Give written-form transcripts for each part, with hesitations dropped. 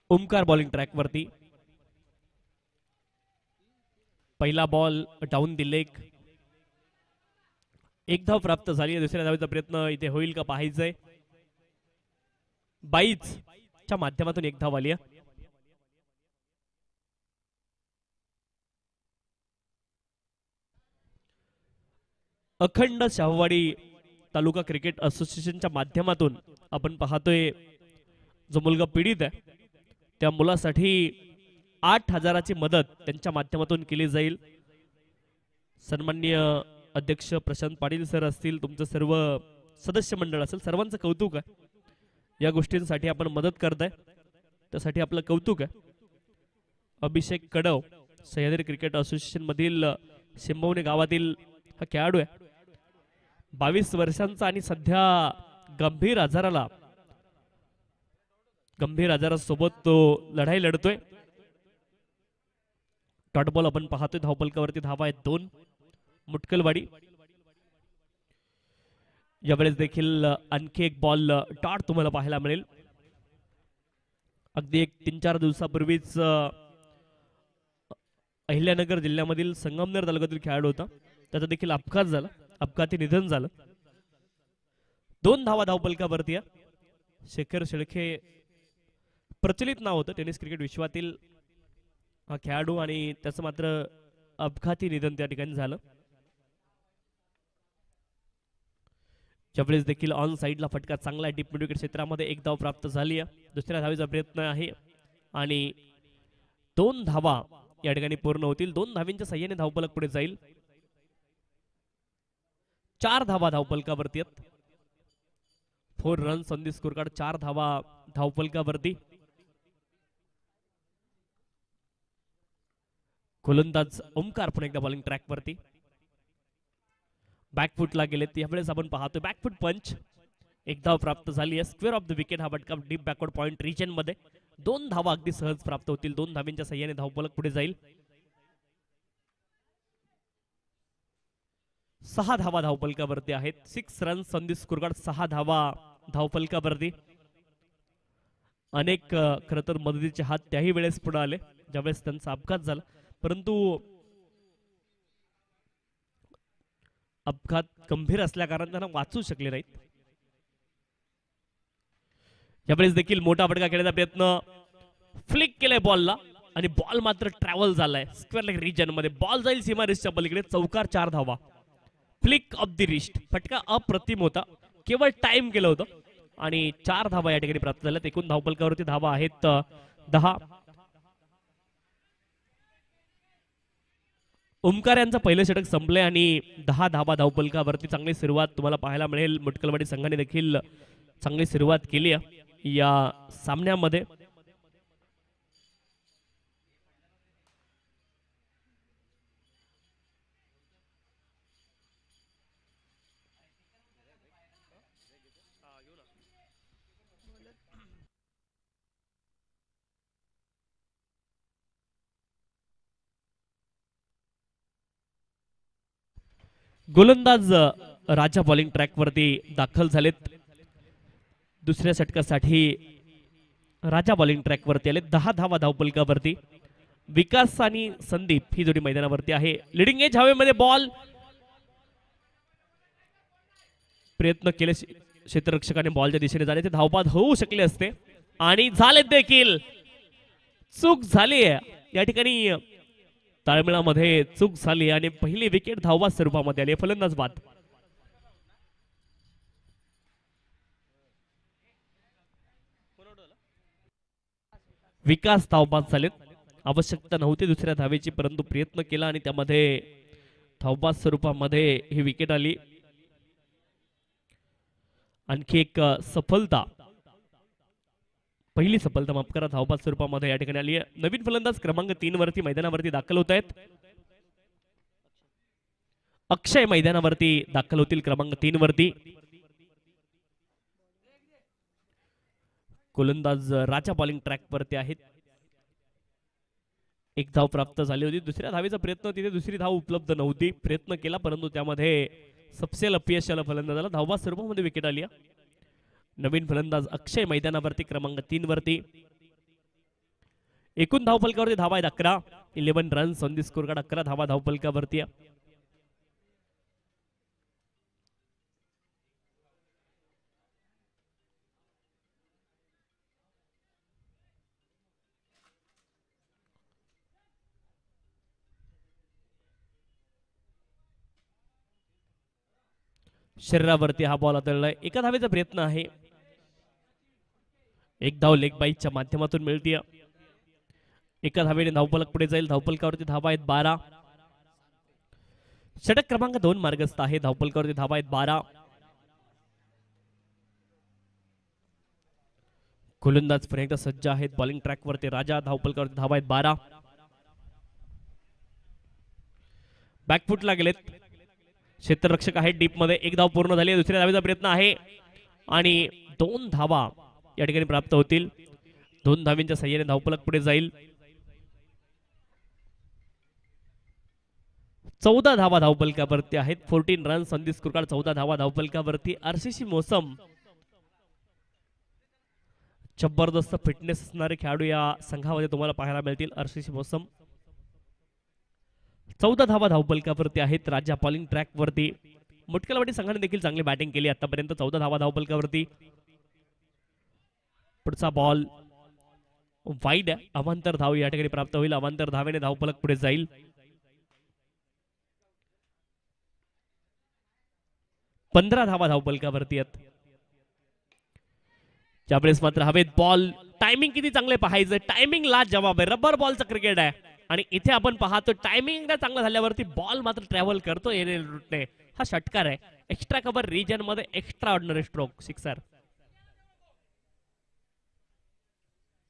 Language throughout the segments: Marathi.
ओमकार बॉलिंग ट्रॅक वरती पहिला बॉल डाऊन दी लेग, एक धाव प्राप्त झाली. दुसऱ्या धावेचा प्रयत्न इथे होईल का पाहायचंय. 22 च्या माध्यमातून एक धाव आली. अखंड शाहूवाडी तालुका क्रिकेट असोसिएशनच्या माध्यमातून आपण पाहतोय जो मुलगा पीडित आहे त्या मुलासाठी 8,000ची मदत त्यांच्या माध्यमातून केली जाईल. सन्माननीय अध्यक्ष प्रशांत पाटील सर असतील, तुमचं सर्व सदस्य मंडळ असेल, सर्वांचं कौतुक आहे. या गोष्टींसाठी आपण मदत करताय त्यासाठी आपलं कौतुक आहे. अभिषेक कडव सह्याद्री क्रिकेट असोसिएशन मधील शिंबवणे गावातील हा खेळाडू आहे. 22 वर्षांचा आणि सध्या गंभीर आजारासोबत तो लढाई लढतोय. डॉट बॉल आपण पाहतोय. धावपलकावरती धावा आहेत 2. मुटकलवाडी यावेळेस देखील आणखी एक बॉल डॉट तुम्हाला पाहायला मिळेल. अगदी 3-4 दिवसापूर्वीच अहिल्यानगर जिल्ह्यामधील संगमनेर तालुक्यातील खेळाडू होता, त्याचा देखील अपघात झाला, अपघाती निधन झालं. 2 धावा धावपलकावरती. शेखर शेळके प्रचलित नाव होतं टेनिस क्रिकेट विश्वातील हा खेळाडू आणि त्याचं मात्र अपघाती निधन त्या ठिकाणी झालं. यावेळेस देखील ऑन साइडला फटका चांगला डीप मिड विकेट क्षेत्रामध्ये एक धाव प्राप्त झाली. दुसऱ्या धावेचा प्रयत्न आहे आणि 2 धावा या ठिकाणी पूर्ण होतील. 2 धावींच्या साह्याने धावपलक पुढे जाईल. 4 धावा धावपलकावरती आहेत. 4 runs on the score card. 4 धावा धावपलकावरती. गोलंदाज ओमकार पुन्हा एकदा बॉलिंग ट्रॅक वरती. बॅकफुटला गेलेत यावेळेस आपण पाहतोय बॅकफुट पंच. एक धाव प्राप्त झाली आहे. स्क्वेअर ऑफ द विकेट हा फटका डीप बॅकवर्ड पॉइंट रिजन मध्ये. 2 धावा अगदी सहज प्राप्त होतील. 2 धावींच्या साह्याने धावपलक पुढे जाईल. 6 धावा धावपलकावरती आहेत. 6 runs on the score card. 6 धावा धावपलकावरती. अनेक खरं तर मदतीचे हात त्याही वेळेस पुढे आले ज्यावेळेस त्यांचा अपघात झाला, परंतु अपघात गंभीर असल्या कारण त्यांना वाचू शकले नाहीत. यावेळेस देखील मोठा फटका खेळण्याचा प्रयत्न, फ्लिक केलाय बॉलला आणि बॉल मात्र ट्रॅव्हल झालाय स्क्वेअर लेग रिजन मध्ये. बॉल जाईल सीमारेषच्या पलीकडे. चौकार. 4 धावा. Flick of the wrist. फटका अप्रतिम होता, केवळ टाइम केलं होतं आणि 4 धावा या ठिकाणी प्राप्त झाल्यात. एकूण धावपलकावरती धावा आहेत 10. ओमकार यांचं पहिलं षटक संपले आणि 10 धावा धावपलकावरती. चांगली सुरुवात तुम्हाला पाहायला मिळेल. मुटकलवाडी संघाने देखील चांगली सुरुवात केली या सामन्यामध्ये. गोलंदाज राजा बॉलिंग ट्रॅक वरती दाखल झालेत. दुसऱ्या षटकासाठी राजा बॉलिंग ट्रॅक वरती आले. 10 धावा धावपलकावरती. विकास आणि संदीप ही जोडी मैदानावरती आहे. लिडिंग एज हवेमध्ये बॉल. प्रयत्न केले क्षेत्ररक्षकाने बॉलच्या दिशेने जाण्याचे. धावबाद होऊ शकले असते आणि झाले देखील. चूक झाली या ठिकाणी. ताळमेळामध्ये चूक झाली आणि पहिली विकेट धावबाद स्वरूपामध्ये आली. फलंदाज बाद. विकास धावबाद झालेत. आवश्यकता नव्हती दुसऱ्या धावेची, परंतु प्रयत्न केला आणि त्यामध्ये धावबाद स्वरूपामध्ये ही विकेट आली. आणखी एक सफलता, पहिली सफलता माफ करा, धावबाद स्वरूपामध्ये या ठिकाणी आली आहे. नवीन फलंदाज क्रमांक 3 वरती मैदानावरती दाखल होत आहेत. अक्षय मैदानावरती दाखल होतील क्रमांक 3 वरती. गोलंदाज राजा बॉलिंग ट्रॅक वरती आहेत. एक धाव प्राप्त झाली होती. दुसऱ्या धावेचा प्रयत्न, तिथे दुसरी धाव उपलब्ध नव्हती. प्रयत्न केला परंतु त्यामध्ये सबसेल अपयश आलं फलंदाजाला. धावबाद स्वरूपामध्ये विकेट आली. नवीन फलंदाज अक्षय मैदानावरती क्रमांक 3 वरती. एकूण धावफलकावरती धावा आहेत 11. 11 runs on the score card. 11 धावा धावफलकावरती. शरीरावरती हा बॉल आदळलाय. एका धावेचा प्रयत्न आहे. एक धाव लेग बाईकच्या माध्यमातून मिळते. एका धावेने धावफलक पुढे जाईल. धावफलकावरती धावा आहेत 12. षटक क्रमांक 2 मार्गस्थ आहे. धावफलकावरती धावा आहेत 12. गोलंदाज पुन्हा एकदा सज्ज आहेत. बॉलिंग ट्रॅकवरती राजा. धावफलकावरती धावा आहेत 12. बॅकफुटला गेलेत. क्षेत्ररक्षक आहेत डीप मध्ये. एक धाव पूर्ण झाली. दुसऱ्या धावेचा प्रयत्न आहे आणि 2 धावा या ठिकाणी प्राप्त होतील. 2 धावींच्या सहाय्याने धावफलक पुढे जाईल. 14 धावा धावफलकावरती आहेत. 14 runs on the score card. 14 धावा धावफलकावरती. आरसीसी मोसम जबरदस्त फिटनेस असणारे खेळाडू या संघामध्ये तुम्हाला पाहायला मिळतील. आरसीसी मोसम 14 धावा धावफलकावरती आहेत. राजा बॉलिंग ट्रॅक वरती. मुटकलवाडी संघाने देखील चांगली बॅटिंग केली आतापर्यंत. 14 धावा धावफलकावरती. पुढचा बॉल वाईड आहे. अवांतर धाव या ठिकाणी प्राप्त होईल. अवांतर धावेने धावफलक पुढे जाईल. 15 धावा धावफलकावरती आहेत. त्यावेळेस मात्र हवेत बॉल. टायमिंग किती चांगले पाहायचं. टायमिंग ला जवाब आहे. रबर बॉलचं क्रिकेट आहे आणि इथे आपण पाहतो टायमिंग चांगलं झाल्यावरती बॉल मात्र ट्रॅव्हल करतो एरियल रूटने. हा षटकार आहे. एक्स्ट्रा कव्हर रिजन मध्ये एक्स्ट्रा ऑर्डिनरी स्ट्रोक. सिक्सर.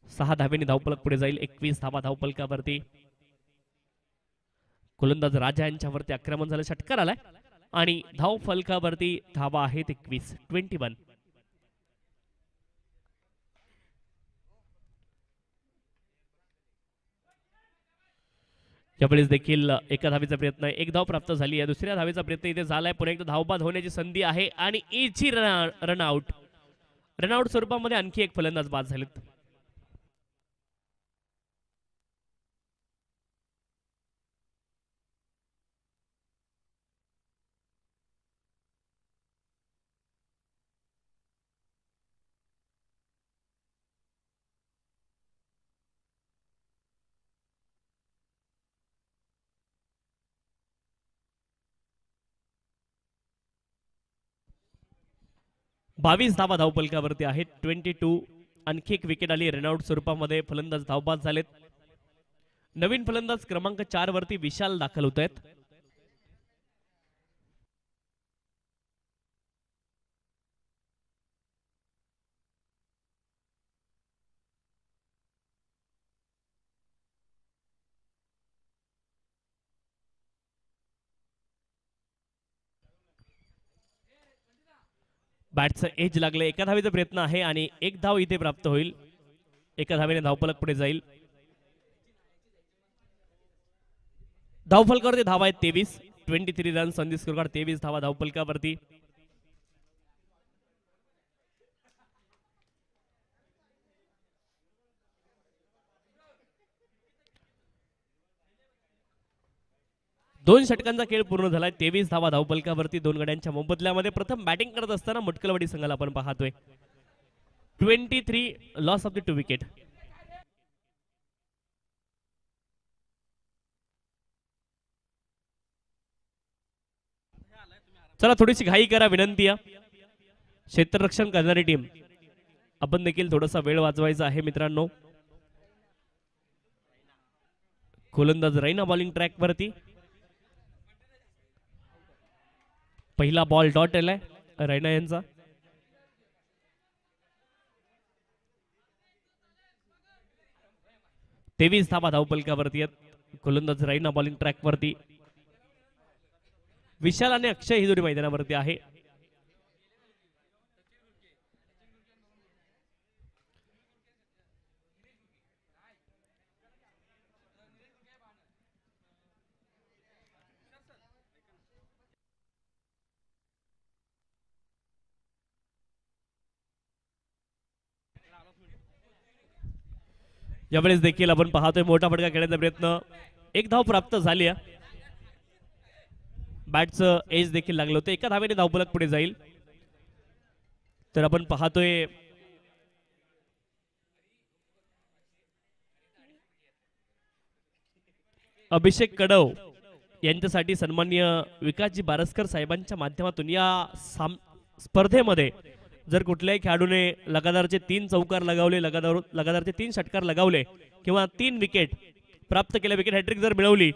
6 धावेने धावफलक पुढे जाईल. 21 धावा धावफलकावरती. गोलंदाज राजा यांच्यावरती आक्रमण झालं. षटकार आलाय आणि धावफलकावरती धावा आहेत 21. 21. यावेळेस देखील एका धावेचा प्रयत्न आहे. एक धाव प्राप्त झाली आहे. दुसऱ्या धावेचा प्रयत्न इथे झालाय. पुन्हा एकदा धावबाद होण्याची संधी आहे आणि इझी रनआउट. रनआउट स्वरूपामध्ये आणखी एक फलंदाज बाद झालेत. बावीस धावा धावफलकावरती आहेत. 22. आणखी एक विकेट आली रनआउट स्वरूपामध्ये. फलंदाज धावबाद झालेत. नवीन फलंदाज क्रमांक 4 वरती विशाल दाखल होत आहेत. बॅटचं एज लागले. एका धावेचा प्रयत्न आहे आणि एक धाव इथे प्राप्त होईल. एका धावेने धावफलक पुढे जाईल. धावफलकावरती धावा आहेत 23. 23 runs on the score card. 23 धावा धावफलकावरती. दोन षटकांचा खेळ पूर्ण झालाय. 23 धावा धावफलकावरती. 2 गड्यांच्या मोबदल्यामध्ये प्रथम बॅटिंग करत असताना मुटकलवाडी संघाला आपण पाहतोय. 23 लॉस ऑफ द 2 विकेट. चला थोडीशी घाई करा विनंती आहे. क्षेत्ररक्षण करणारी टीम आपण देखील थोडासा वेळ वाचवायचा आहे मित्रांनो. गोलंदाज रैना बॉलिंग ट्रॅक वरती. पहिला बॉल डॉट आलाय रैना यांचा. तेवीस धावा धावफलकावरती आहेत. गोलंदाज रैना बॉलिंग ट्रॅक वरती. विशाल आणि अक्षय ही जोडी मैदानावरती आहे. यावेळेस देखील आपण पाहतोय मोठा फटका खेळण्याचा प्रयत्न, एक धाव प्राप्त झाली आहे. बॅटचं एज देखील लागलं होतं, एका धावेने धावफलक पुढे जाईल. तर आपण पाहतोय अभिषेक कडव यांच्यासाठी सन्माननीय विकासजी बारसकर साहेबांच्या माध्यमातून या स्पर्धेमध्ये जर कुठल्याही खेळाडूने लगातारचे 3 चौकार लगावले, लगातारचे 3 षटकार लगावले किंवा 3 विकेट प्राप्त केल्या, विकेट हॅट्रिक जर मिळवली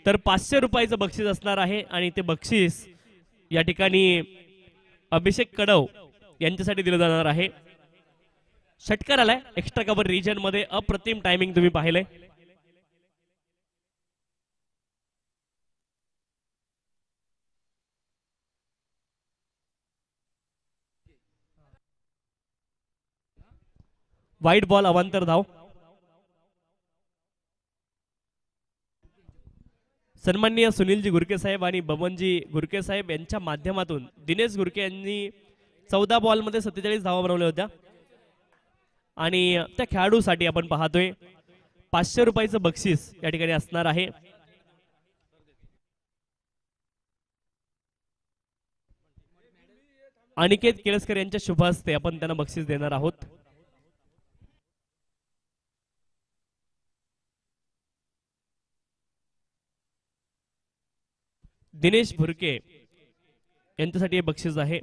तर 500 रुपयाचं बक्षीस असणार आहे. आणि ते बक्षीस या ठिकाणी अभिषेक कडव यांच्यासाठी दिलं जाणार आहे. षटकार आलाय एक्स्ट्रा कव्हर रिजन मध्ये, अप्रतिम टायमिंग तुम्ही पाहिलंय. वाईट बॉल, अवांतर धाव. सन्माननीय सुनीलजी गुरके साहेब आणि बबनजी गुरके साहेब यांच्या माध्यमातून दिनेश गुरके यांनी 14 बॉल मध्ये 47 धावा बनवल्या होत्या. आणि त्या खेळाडूसाठी आपण पाहतोय 500 रुपयाचं बक्षीस या ठिकाणी असणार आहे. अनिकेत केळसकर यांच्या शुभ हस्ते आपण त्यांना बक्षीस देणार आहोत. दिनेश भुरके यांच्यासाठी हे बक्षीस आहे.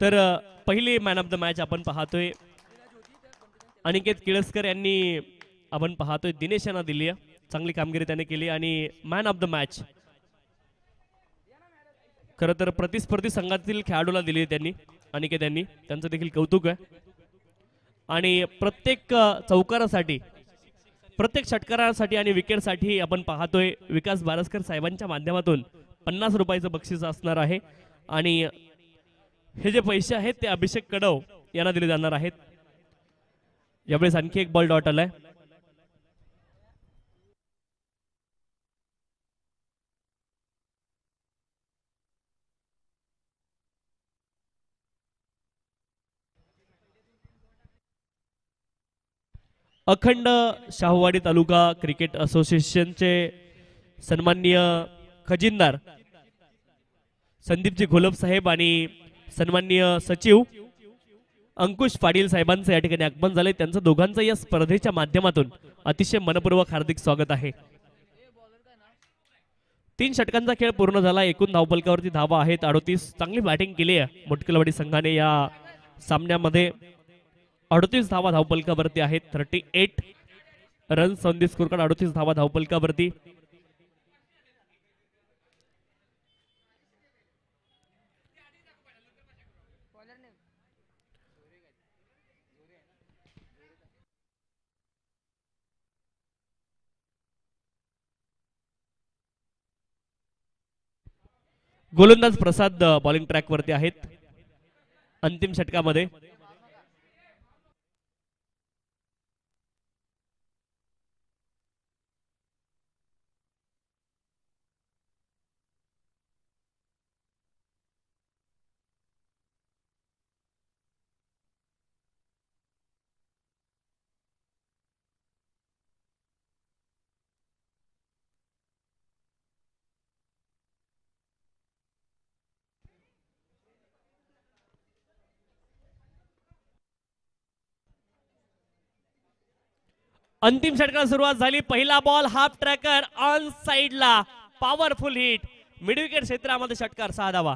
तर पहिली मॅन ऑफ द मॅच आपण पाहतोय अनिकेत केळसकर यांनी, आपण पाहतोय दिनेश यांना दिली आहे. चांगली कामगिरी त्याने केली आणि मॅन ऑफ द मॅच खरं तर प्रतिस्पर्धी संघातील खेळाडूला दिली त्यांनी, अनिकेत यांनी, त्यांचं देखील कौतुक आहे. आणि प्रत्येक चौकारासाठी, प्रत्येक षटकारासाठी आणि विकेटसाठी आपण पाहतोय विकास बारसकर साहेबांच्या माध्यमातून 50 रुपयाचं बक्षीस असणार आहे. आणि हे जे पैसे आहेत ते अभिषेक कडव यांना दिले जाणार आहेत. यावेळेस आणखी एक बॉल डॉट आलाय. अखंड शाहूवाडी तालुका क्रिकेट असोसिएशनचे सन्माननीय खजिनदार संदीपजी घोलप साहेब आणि सन्माननीय सचिव अंकुश पाटील साहेबांचं या ठिकाणी आगमन झाले. त्यांचं दोघांचं या स्पर्धेच्या माध्यमातून अतिशय मनपूर्वक हार्दिक स्वागत आहे. 3 षटकांचा खेळ पूर्ण झाला. एकूण धावफलकावरती धावा आहेत 38. चांगली बॅटिंग केली आहे मोटकलवाडी संघाने या सामन्यामध्ये. 38 धावा धावफलकावरती आहेत. 38 runs on the score card. 38 धावा धावफलकावरती. गोलंदाज प्रसाद बॉलिंग ट्रॅक वरती आहेत अंतिम षटकामध्ये. अंतिम षटकाला सुरुवात झाली. पहिला बॉल हाफ ट्रॅकर ऑन साइडला, पॉवरफुल हिट, मिड विकेट क्षेत्रामध्ये षटकार, 6 धावा.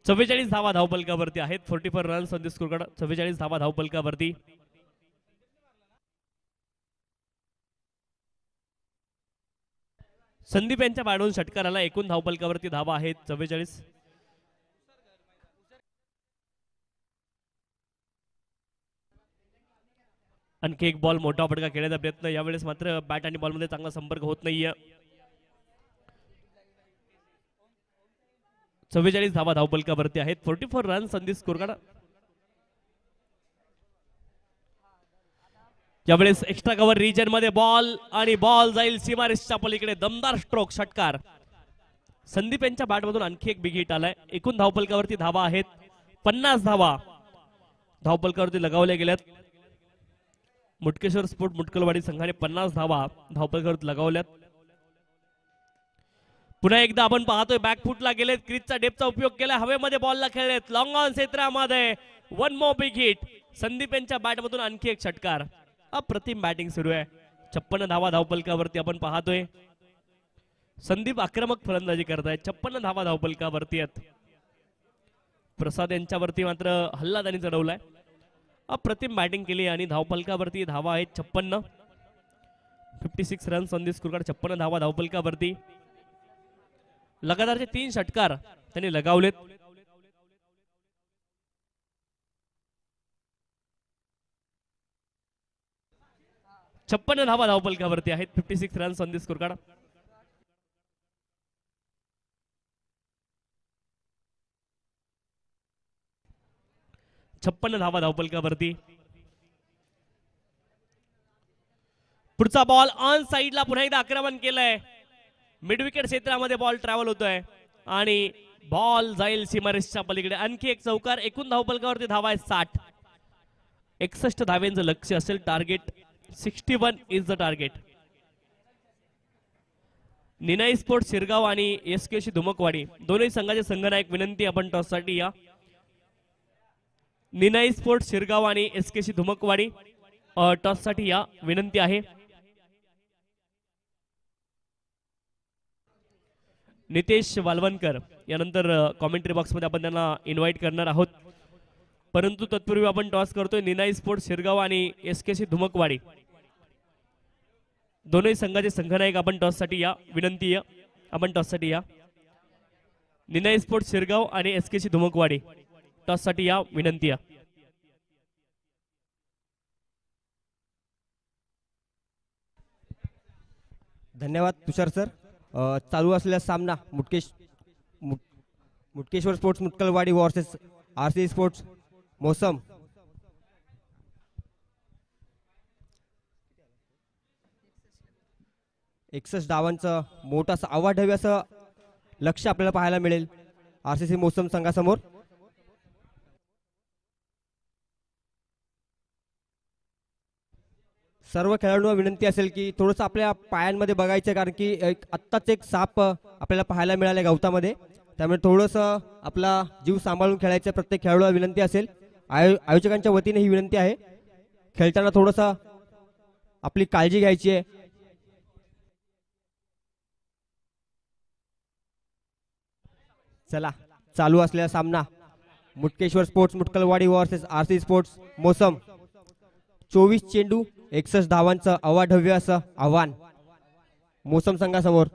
चव्वेचाळीस धावा धावफलकावरती आहेत. 44 runs on the score card. 44 धावा धावफलकावरती. संदीप यांच्या बॅटून षटकाराला एकूण धावफलकावरती धावा आहेत 44. आणखी एक बॉल, मोठा फटका खेळण्याचा प्रयत्न. यावेळेस मात्र बॅट आणि बॉल मध्ये चांगला संपर्क होत नाहीये. 44 धावा धावपलकावरती आहेत. 44 रन संधी स्कोर कार्ड. यावेळेस एक्स्ट्रा कव्हर रिजन मध्ये बॉल आणि बॉल जाईल सीमारेषच्या पलीकडे. दमदार स्ट्रोक षटकार. संदीप यांच्या बॅटमधून आणखी एक बिग हिट आलाय. एकूण धावपलकावरती धावा आहेत 50 धावा धावपलकावरती लगावल्या गेल्यात. मुटकेश्वर स्पोर्ट मुटकलवाडी संघाने 50 धावा धावपलकावरती लगावल्यात. पुन्हा एकदा आपण पाहतोय बॅकफुटला गेलेत. क्रीजचा डेपचा उपयोग केला. हवेमध्ये बॉलला खेळलेत. लॉंग ऑन क्षेत्रामध्ये one more big hit. Sandeep यांच्या बॅटमधून आणखी एक षटकार. अप्रतिम बॅटिंग सुरू आहे. 56 धावा धावपलकावरती आपण पाहतोय. संदीप आक्रमक फलंदाजी करतायत. 56 धावा धावपलकावरती आहेत. प्रसाद यांच्यावरती मात्र हल्ला त्यांनी चढवलाय. अप्रतिम बॅटिंग केली आणि धावपलकावरती धावा आहेत 56. 56 रन संधी स्कोर कार्ड. 56 धावा धावपलकावरती. लगातारचे 3 षटकार त्यांनी लगावलेत. छप्पन्न धावा धावपलकावरती आहेत. 56 रन संधी स्कोर कार्ड. छप्पन्न धावा धावपलकावरती. पुढचा बॉल ऑन साइडला पुन्हा एकदा आक्रमण केलंय. मिड विकेट क्षेत्रामध्ये बॉल ट्रॅव्हल होतोय आणि बॉल जाईल सीमारेषच्या पलीकडे. आणखी एक चौकार. एकूण धावपलकावरती धावा आहे 60. 61 धाव्यांचं लक्ष्य असेल. Target 61 is the target. Ninai sports Shirgaon आणि एसकेसी धुमकवाडी दोन्ही संघाचे संघनायक विनंती आपण टॉस साठी या. निनाई स्पोर्ट्स शिरगाव आणि एसकेसी धुमकवाडी टॉस साठी या विनंती आहे. नितेश वालवणकर यानंतर कॉमेंट्री बॉक्स मध्ये आपण त्यांना इन्व्हाइट करणार आहोत. परंतु तत्पूर्वी आपण टॉस करतोय. निनाई स्पोर्ट्स शिरगाव आणि एसकेसी धुमकवाडी दोन्ही संघाचे संघनायक आपण टॉस साठी या विनंती या. आपण टॉस साठी या. निनाई स्पोर्ट्स शिरगाव आणि एसकेसी धुमकवाडी टॉस साठी या विनंती या. धन्यवाद तुषार सर. चालू असलेला सामना मुटकेश्वर स्पोर्ट्स मुटकलवाडी वर्सेस आरसी स्पोर्ट्स मोसम. एकसष्ट धावांचं मोठं आवाढव्य असं लक्ष आपल्याला पाहायला मिळेल आरसीसी मोसम संघासमोर. सर्व खेळाडूंना विनंती असेल की थोडंसं आपल्या पायांमध्ये बघायचं, कारण की आत्ताच एक साप आपल्याला पाहायला मिळाले गवतामध्ये. त्यामुळे थोडंसं आपला जीव सांभाळून खेळायचं प्रत्येक खेळाडूला विनंती असेल. आयोजकांच्या वतीने ही विनंती आहे. खेळताना थोडंसं आपली काळजी घ्यायची आहे. चला, चालू असलेला सामना मुटकेश्वर स्पोर्ट्स मुटकलवाडी वर्सेस आरसी स्पोर्ट्स मोसम. 24 चेंडू 61 धावांचं अवाढव्य असं आव्हान मोसम संघासमोर.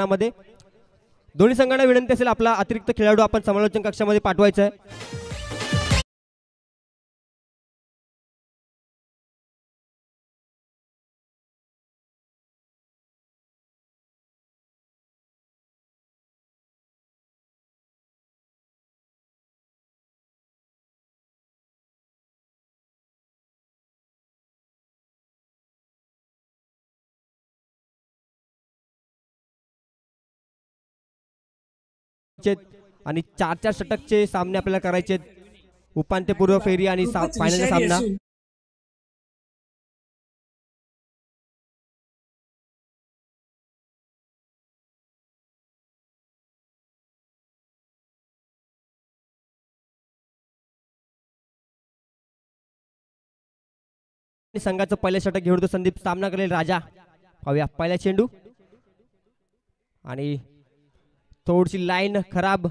मध्ये दोन्ही संघांना विनंती असेल आपला अतिरिक्त खेळाडू आपण समालोचन कक्षामध्ये पाठवायचा आहे. आणि 4-4 षटकचे सामने आपल्याला करायचे उपांत्यपूर्व फेरी आणि फायनलचा सामना. संघाचं पहिलं षटक घेऊन तो संदीप सामना करेल राजा. पाहूया पहिला चेंडू आणि थोडीशी लाईन खराब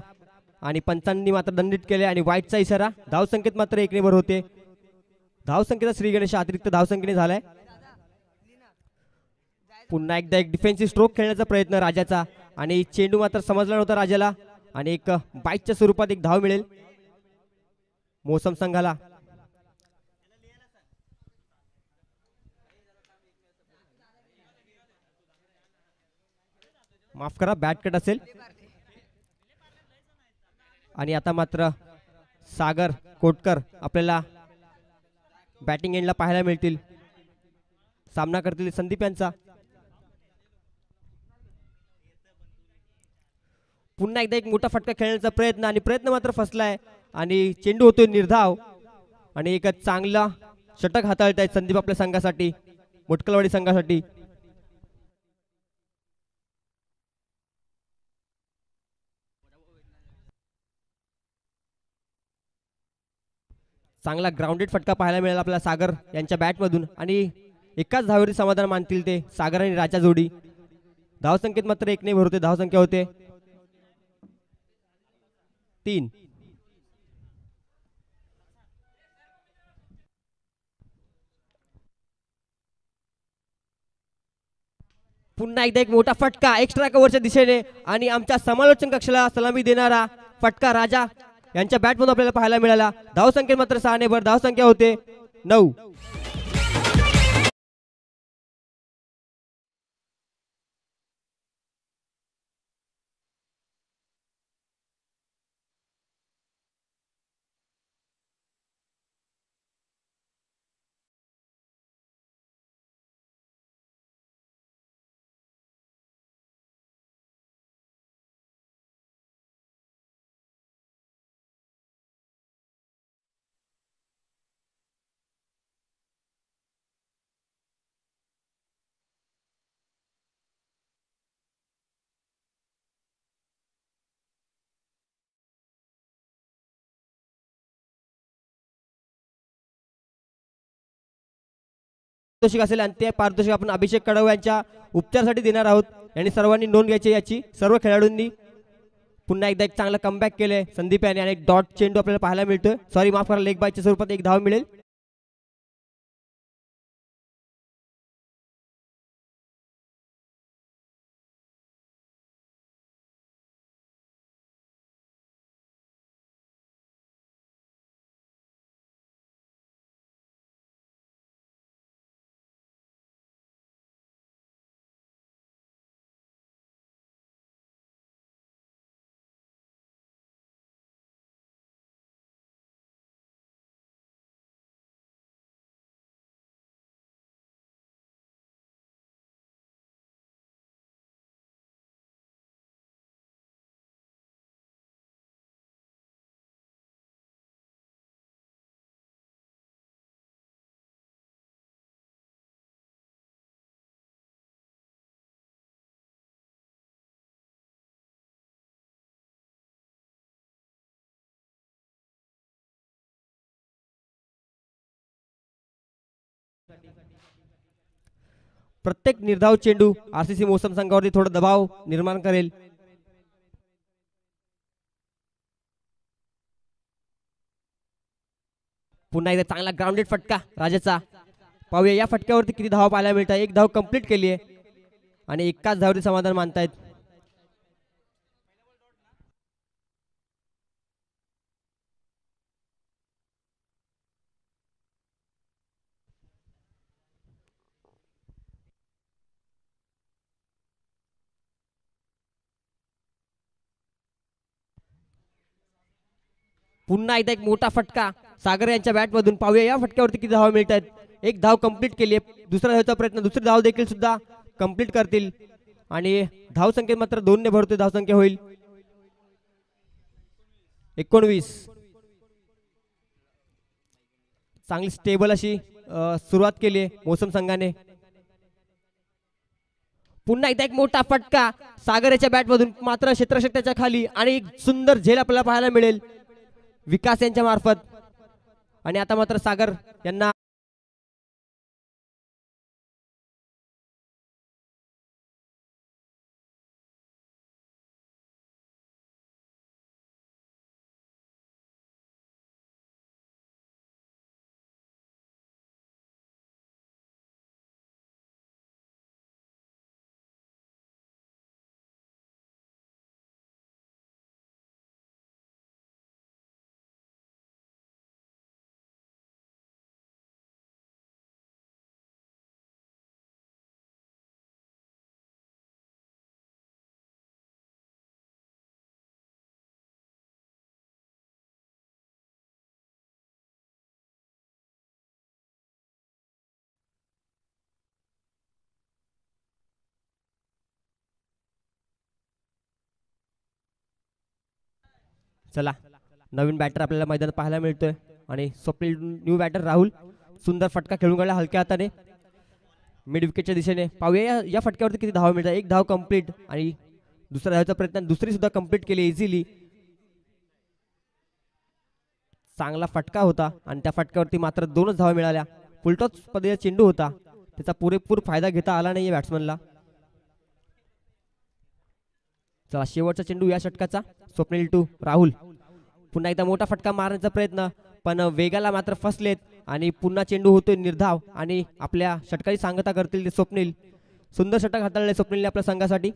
आणि पंचांनी मात्र दंडित केले आणि वाईटचा इशारा. धाव संकेत मात्र 1 वर होते. धाव संकेत श्री गणेश अतिरिक्त धाव संख्येने झालाय. पुन्हा एकदा एक डिफेन्सिव्ह स्ट्रोक खेळण्याचा प्रयत्न राजाचा आणि चेंडू मात्र समजला नव्हता राजाला आणि एक बाईटच्या स्वरूपात एक धाव मिळेल मोसम संघाला. माफ करा बॅट कट असेल. आणि आता मात्र सागर कोटकर आपल्याला बॅटिंग एंडला पाहायला मिळतील. सामना करतील संदीप यांचा. पुन्हा एकदा एक मोठा फटका खेळण्याचा प्रयत्न आणि प्रयत्न मात्र फसलाय आणि चेंडू होतोय निर्धाव आणि एक चांगला षटक हाताळत आहेत संदीप आपल्या संघासाठी मोटकलवाडी संघासाठी. चांगला ग्राउंडेड फटका पाहायला मिळाला आपल्याला सागर यांच्या बॅटमधून आणि एकाच धावेवरती समाधान मानतील ते सागर आणि राजा जोडी. धाव संकेत मात्र 1 वर होते. धाव संख्या होते 3. पुन्हा एकदा एक मोठा फटका एक्स्ट्रा कव्हरच्या दिशेने आणि आमच्या समालोचन कक्षाला सलामी देणारा फटका राजा यांच्या बॅटमधून आपल्याला पाहायला मिळाला. धाव संख्येत मात्र 6 वर. धाव संख्या होते 9. पारितोषिक असेल आणि ते पारितोषिक आपण अभिषेक कडव यांच्या उपचारासाठी देणार आहोत. यांनी सर्वांनी नोंद घ्यायची याची. सर्व खेळाडूंनी पुन्हा एकदा एक चांगला कमबॅक केले संदीप यांनी आणि एक डॉट चेंडू आपल्याला पाहायला मिळतोय. सॉरी माफ करा लेग बायच्या स्वरूपात एक धाव मिळेल. प्रत्येक निर्धाव चेंडू आरसीसी मोसम संघावरती थोडा दबाव निर्माण करेल. पुन्हा एकदा चांगला ग्राउंडेड फटका राजाचा. पाहूया या फटक्यावरती किती धाव पाहायला मिळतात. एक धाव कंप्लीट केली आहे आणि एकाच धावचे समाधान मानतायत पुन्हा एकदा एक मोठा फटका सागर यांच्या बॅटमधून. पाहूया या फटक्यावरती किती धावा मिळत आहेत. एक धाव कंप्लीट केली आहे. दुसरा धावचा प्रयत्न, दुसरी धाव देखील सुद्धा कंप्लीट करतील आणि धावसंख्येत मात्र 2 ने भरतोय धावसंख्या होईल 19. चांगली स्टेबल अशी सुरुवात केली आहे मोसम संघाने. पुन्हा एकदा एक मोठा फटका सागर याच्या बॅटमधून, मात्र क्षेत्ररक्षक त्याच्या खाली आणि एक सुंदर झेल आपल्याला पाहायला मिळेल विकास यांच्या मार्फत. आणि आता मात्र सागर यांना चला नवीन बॅटर आपल्याला मैदानात पाहायला मिळतोय आणि स्वप्नील न्यू बॅटर राहुल सुंदर फटका खेळून काढला हलक्या हाताने मिड विकेटच्या दिशेने. पाहूया या फटक्यावरती किती धावा मिळतात. एक धाव कंप्लीट आणि दुसऱ्या धावचा प्रयत्न, दुसरी सुद्धा कंप्लीट केली इझिली. चांगला फटका होता आणि त्या फटक्यावरती मात्र 2च धावा मिळाल्या. फुलटॉस पद्धतीचा चेंडू होता, त्याचा पुरेपूर फायदा घेता आला नाहीये बॅट्समनला. चला शेवटचा चेंडू या षटकाचा. स्वप्नील टू राहुल, पुन्हा एकदा मोठा फटका मारण्याचा प्रयत्न, पण वेगाला मात्र फसलेत आणि पुन्हा चेंडू होतोय निर्धाव आणि आपल्या षटकाची सांगता करतील ते स्वप्नील. सुंदर षटक हाताळले स्वप्नीलने आपल्या संघासाठी.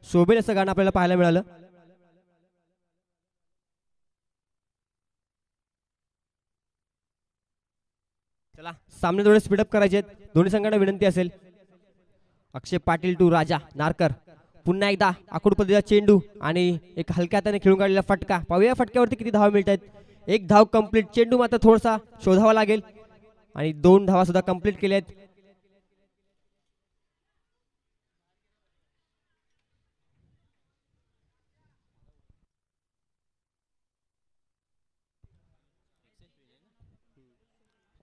शोभेल असं गाणं आपल्याला पाहायला मिळालं. चला सामने थोडे स्पीडअप करायचे आहेत. दोन्ही संघांना विनंती असेल. अक्षय पाटील टू राजा नारकर, पुन्हा एकदा आखूड पद्धतीचा चेंडू आणि एक हलक्या हाताने खेळून काढलेला फटका. पाहूया फटक्यावरती किती धावा मिळत आहेत. एक धाव कंप्लीट. चेंडू मात्र थोडासा शोधावा लागेल आणि 2 धावा सुद्धा कंप्लीट केल्या आहेत.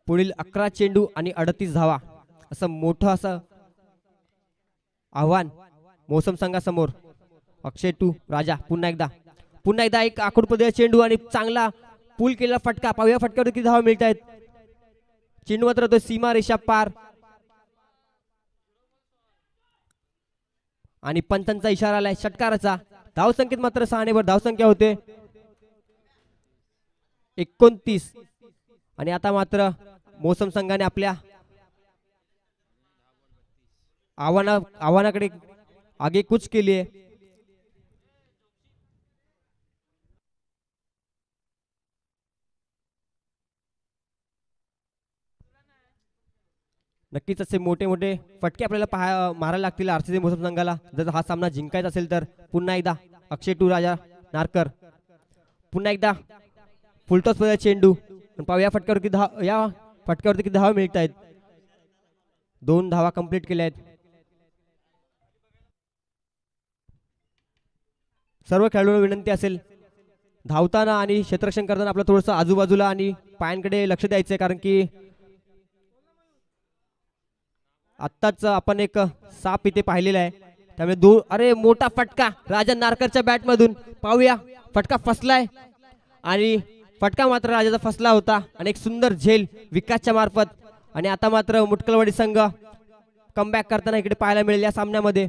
पुढील 11 चेंडू आणि 38 धावा असं मोठं असं आव्हान मोसम संघासमोर. अक्षय टू राजा, पुन्हा एकदा एक आखूड पद्धतीचा चेंडू आणि चांगला पूल केलेला फटका. पाहूया फटक्यावर किती धावा मिळत आहेत. चेंडू मात्र तो सीमा रेषा पार आणि पंचांचा इशारा आलाय षटकाराचा. धावसंख्येत मात्र 6 ने भर धावसंख्या होते 29 आणि आता मात्र मोसम संघाने आपल्या आव्हानाकडे आगेकूच केली आहे. नक्कीच असे मोठे मोठे फटके आपल्याला मारायला लागतील आरसीबी मोसम संघाला जर हा सामना जिंकायचा असेल तर. पुन्हा एकदा अक्षय टू राजा नारकर, पुन्हा एकदा फुलटॉस पद्धतीचा चेंडू. पाहूया या फटक्यावरती किती धावा मिळत आहेत. 2 धावा कंप्लीट केल्या आहेत. सर्व खेळाडूंना विनंती असेल धावताना आणि क्षेत्ररक्षण करताना आपलं थोडंसं आजूबाजूला आणि पायांकडे लक्ष द्यायचं आहे, कारण की आत्ताच आपण एक साप इथे पाहिलेला आहे. त्यामुळे अरे मोठा फटका राजा नारकरच्या बॅट मधून पाहूया. फटका फसलाय आणि फटका मात्र राजाचा फसला होता आणि एक सुंदर झेल विकासच्या मार्फत. आणि आता मात्र मुटकलवाडी संघ कमबॅक करताना इकडे पाहायला मिळेल या सामन्यामध्ये.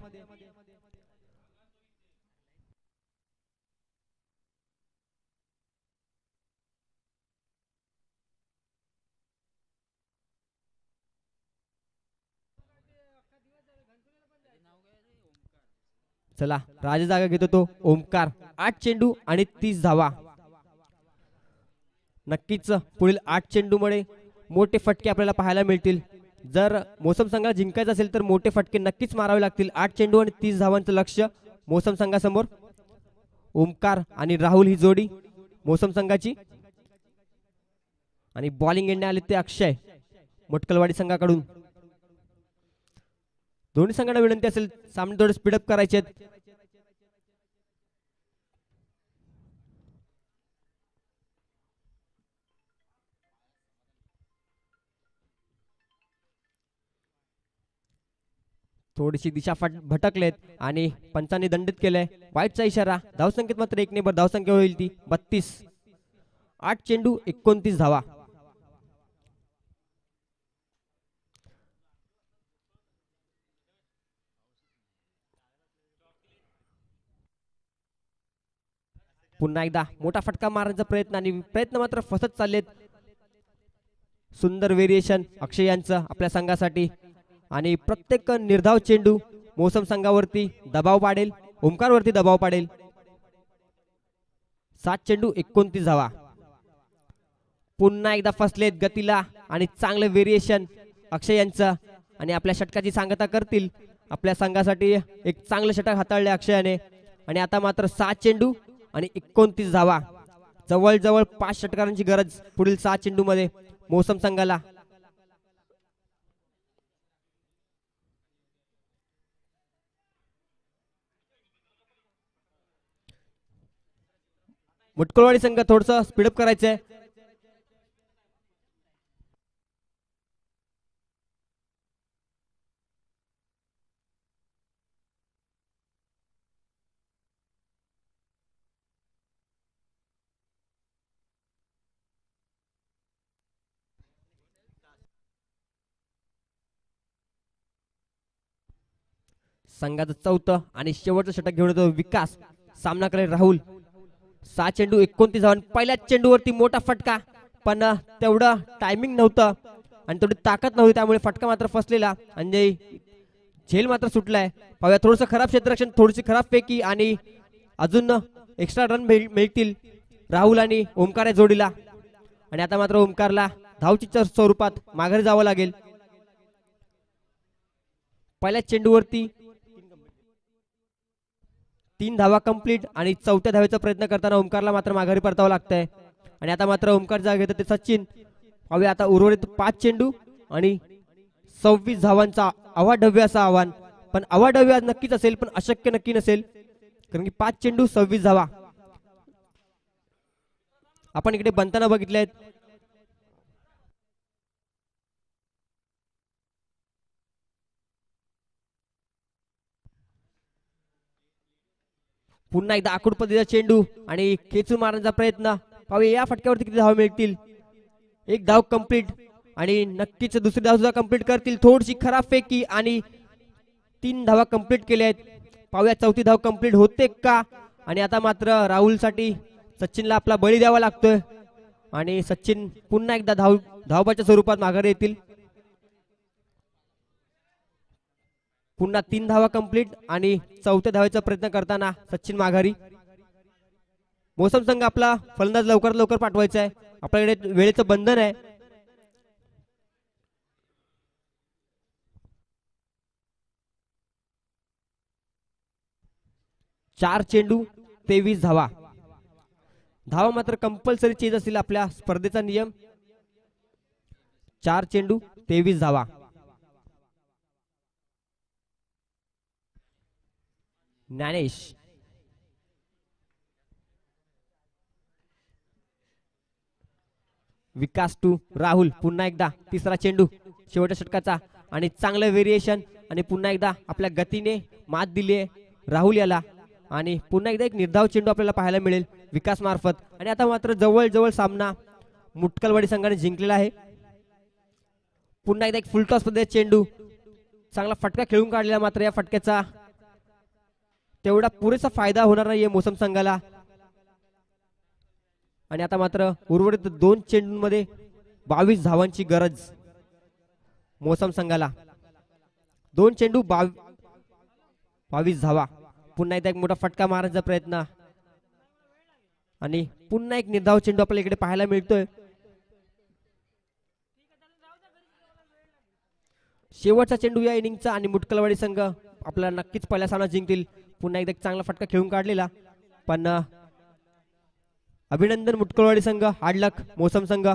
चला राजा जागा घेतो तो ओमकार. 8 चेंडू आणि 30 धावा. नक्कीच पुढील 8 चेंडूमुळे मोठे फटके आपल्याला पाहायला मिळतील. जर मोसम संघाला जिंकायचं असेल तर मोठे फटके नक्कीच मारावे लागतील. 8 चेंडू आणि 30 धावांचं लक्ष्य मोसम संघासमोर. ओमकार आणि राहुल ही जोडी मोसम संघाची. आणि बॉलिंग एंडने आले ते अक्षय मुटकलवाडी संघाकडून. दोन्ही संघांना विनंती असेल सामने थोडे स्पीडअप करायचे आहेत. थोडीशी दिशा भटकलेत आणि पंचांनी दंडित केलंय. वाईटचा इशारा. धावसंख्येत मात्र 1 नेबर धावसंख्या होईल ती 32. 8 चेंडू 29 धावा. पुन्हा एकदा मोठा फटका मारण्याचा प्रयत्न आणि प्रयत्न मात्र फसत चाललेत. सुंदर व्हेरिएशन अक्षय यांचं आपल्या संघासाठी. आणि प्रत्येक निर्धाव चेंडू मोसम संघावरती दबाव पाडेल, ओमकारवरती दबाव पाडेल. 7 चेंडू 29 धावा. पुन्हा एकदा फसलेत गतीला आणि चांगलं व्हेरिएशन अक्षय यांचं. आणि आपल्या षटकाची सांगता करतील. आपल्या संघासाठी एक चांगलं षटक हाताळले अक्षयाने. आणि आता मात्र 7 चेंडू आणि 29 धावा. जवळजवळ 5 षटकारांची गरज पुढील 6 चेंडू मध्ये मोसम संघाला. मुटकुळवाडी संघ थोडस स्पीडअप करायचंय. संघाचं चौथं आणि शेवटचं षटक घेऊन येतो विकास. सामना करेल राहुल. 6 चेंडू 29 धावा. पहिल्याच चेंडूवरती मोठा फटका, पण तेवढं टायमिंग नव्हतं आणि तेवढी ताकद नव्हती, त्यामुळे फटका मात्र फसलेला आणि झेल मात्र सुटलाय. पाहूया थोडंसं खराब क्षेत्ररक्षण, थोडीशी खराब फेकी आणि अजून एक्स्ट्रा रन मिळतील राहुल आणि ओमकार या जोडीला. आणि आता मात्र ओमकारला धावचीच्या स्वरूपात माघारी जावं लागेल. पहिल्याच चेंडूवरती 3 धावा कंप्लीट आणि 4थ्या धावेचा प्रयत्न करताना ओमकारला मात्र माघारी परतावं लागतंय. आणि आता मात्र ओमकार जागा घेतात ते सचिन. पाहूया आता उर्वरित 5 चेंडू आणि 26 धावांचा अवाढव्य असं आव्हान. पण अवाढव्य नक्कीच असेल, पण अशक्य नक्की नसेल, कारण की 5 चेंडू 26 धावा आपण इकडे बनताना बघितले आहेत. पुन्हा एकदा आखूड पद्धतीचा चेंडू आणि खेचून मारण्याचा प्रयत्न. पाहूया या फटक्यावरती किती धावा मिळतील. 1 धाव कंप्लीट आणि नक्कीच दुसरी धाव सुद्धा कंप्लीट करतील. थोडीशी खराब फेकी आणि 3 धावा कंप्लीट केल्या आहेत. पाहूया 4थी धाव कंप्लीट होते का. आणि आता मात्र राहुल साठी सचिनला आपला बळी द्यावा लागतोय आणि सचिन पुन्हा एकदा धावबाच्या स्वरूपात माघारी येतील. पुन्हा 3 धावा कंप्लीट आणि 4थ्या धावेचा प्रयत्न करताना सचिन माघारी. मोसम संघ आपला फलंदाज लवकरात लवकर पाठवायचा आहे. आपल्याकडे वेळेचं बंधन आहे. चार चेंडू 23 धावा. धावा मात्र कंपल्सरी चेज असतील आपल्या स्पर्धेचा नियम. 4 चेंडू 23 धावा. ज्ञानेश विकास टू राहुल. पुन्हा एकदा तिसरा चेंडू शेवटच्या षटकाचा आणि चांगलं व्हेरिएशन आणि पुन्हा एकदा आपल्या गतीने मात दिली आहे राहुल याला आणि पुन्हा एकदा एक निर्धाव चेंडू आपल्याला पाहायला मिळेल विकास मार्फत. आणि आता मात्र जवळ सामना मुटकलवाडी संघाने जिंकलेला आहे. पुन्हा एकदा एक फुलटॉस पद्धतीचा चेंडू, चांगला फटका खेळून काढलेला, मात्र या फटक्याचा तेवढा पुरेसा फायदा होणार नाहीये मोसम संघाला. आणि आता मात्र उर्वरित 2 चेंडूंमध्ये 22 धावांची गरज मोसम संघाला. 2 चेंडू 22 धावा. पुन्हा एकदा एक मोठा फटका मारण्याचा प्रयत्न आणि पुन्हा एक निर्धाव चेंडू आपल्याला इकडे पाहायला मिळतोय. शेवटचा चेंडू या इनिंगचा आणि मुटकलवाडी संघ आपल्याला नक्कीच पहिला सामना जिंकतील. पुन्हा एकदा एक चांगला फटका खेळून काढलेला, पण अभिनंदन मुटकलवाडी संघ, हार्ड लक मोसम संघ.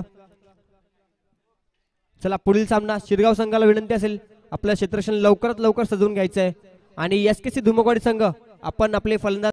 चला पुढील सामना शिरगाव संघाला विनंती असेल आपलं क्षेत्रक्षण लवकरात लवकर सजवून घ्यायचं आहे. आणि एसकेसी धुमकवाडी संघ आपण आपले फलंदाज